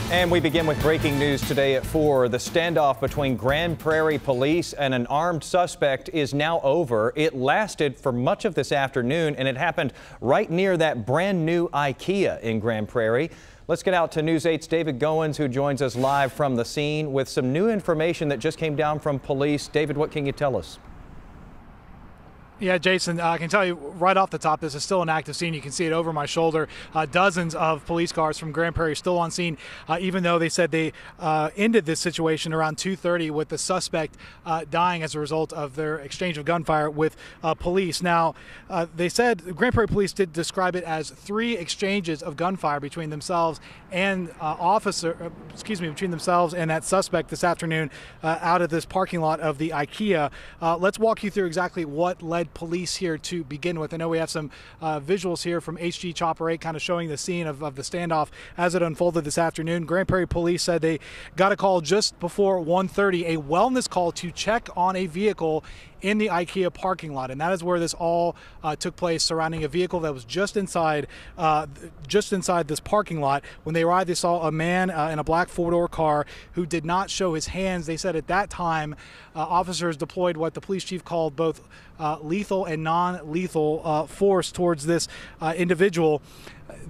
And we begin with breaking news today at 4. The standoff between Grand Prairie police and an armed suspect is now over. It lasted for much of this afternoon, and it happened right near that brand new IKEA in Grand Prairie. Let's get out to News 8's David Goins, who joins us live from the scene with some new information that just came down from police. David, what can you tell us? Yeah, Jason, I can tell you right off the top, this is still an active scene. You can see it over my shoulder. Dozens of police cars from Grand Prairie still on scene, even though they said they ended this situation around 2:30 with the suspect dying as a result of their exchange of gunfire with police. Now, they said Grand Prairie police did describe it as 3 exchanges of gunfire between themselves and between themselves and that suspect this afternoon out of this parking lot of the IKEA. Let's walk you through exactly what led police here to begin with. I know we have some visuals here from HG Chopper 8 kind of showing the scene of the standoff as it unfolded this afternoon. Grand Prairie police said they got a call just before 1:30, a wellness call to check on a vehicle in the IKEA parking lot, and that is where this all took place, surrounding a vehicle that was just inside this parking lot. When they arrived, they saw a man in a black 4-door car who did not show his hands. They said at that time officers deployed what the police chief called both lethal and non-lethal force towards this individual.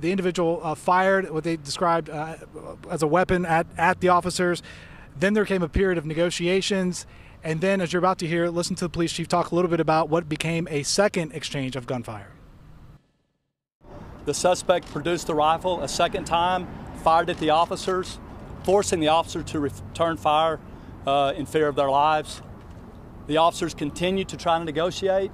The individual fired what they described as a weapon at the officers. Then there came a period of negotiations. And then, as you're about to hear, listen to the police chief talk a little bit about what became a second exchange of gunfire. The suspect produced the rifle a second time, fired at the officers, forcing the officers to return fire in fear of their lives. The officers continued to try to negotiate.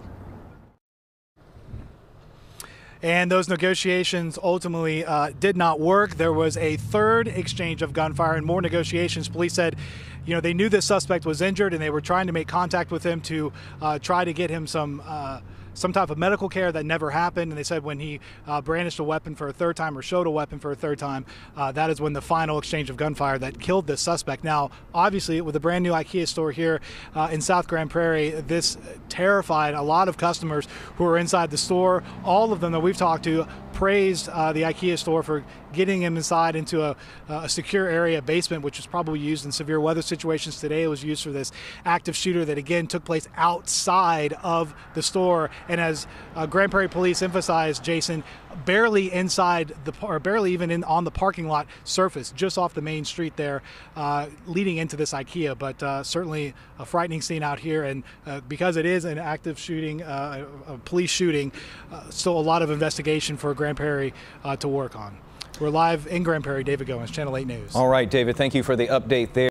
And those negotiations ultimately did not work. There was a third exchange of gunfire and more negotiations. Police said, you know, they knew this suspect was injured and they were trying to make contact with him to try to get him some type of medical care. That never happened. And they said when he brandished a weapon for a third time or showed a weapon for a third time, that is when the final exchange of gunfire that killed this suspect. Now, obviously, with a brand new IKEA store here in South Grand Prairie, this terrified a lot of customers who were inside the store. All of them that we've talked to praised the IKEA store for getting him inside into a secure area basement, which was probably used in severe weather situations. Today it was used for this active shooter that again took place outside of the store. And as Grand Prairie police emphasized, Jason, barely inside or barely even on the parking lot surface, just off the main street there, leading into this IKEA. But certainly a frightening scene out here, and because it is an active shooting, a police shooting, still a lot of investigation for Grand Prairie to work on. We're live in Grand Prairie. David Goins, Channel 8 News. All right, David, thank you for the update there.